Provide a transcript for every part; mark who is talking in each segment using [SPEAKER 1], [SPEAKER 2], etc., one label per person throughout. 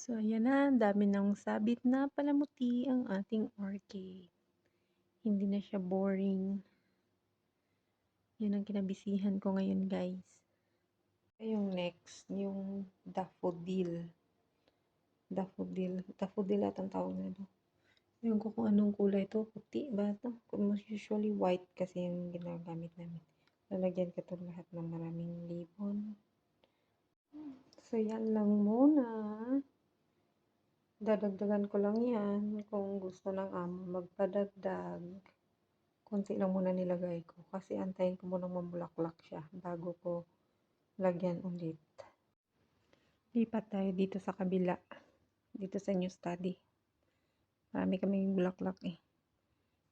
[SPEAKER 1] So, ayan na, ang dami ng sabit na palamuti ang ating orchid. Hindi na siya boring. Yan ang kinabisihan ko ngayon, guys. Yung next, yung daffodil. Daffodil at ang tawag na ito. Yung ko kung anong kulay ito, puti ba ito? Usually white kasi yung ginagamit namin. Lalagyan ko ito lahat ng maraming libon. So, yan lang muna. Dadagdagan ko lang yan kung gusto ng amo magpadagdag. Konti lang muna nilagay ko kasi antayin ko muna mambulaklak siya bago ko lagyan ulit. Lipat tayo dito sa kabila, dito sa new study. Marami kaming bulaklak eh.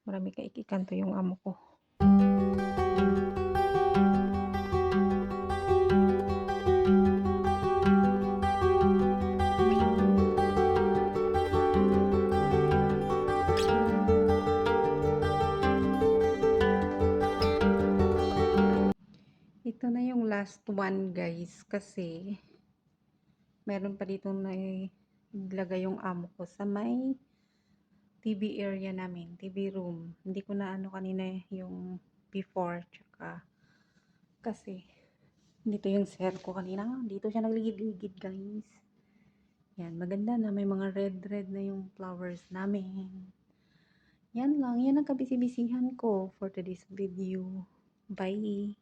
[SPEAKER 1] Marami kaikikanto yung amo ko. Ito na yung last one, guys, kasi meron pa dito na ilagay yung amo ko sa may TV area namin, TV room. Hindi ko na ano kanina yung before, tsaka kasi dito yung sir ko kanina. Dito siya nagligid-ligid, guys. Yan, maganda na. May mga red na yung flowers namin. Yan lang. Yan ang kabisi-bisihan ko for today's video. Bye!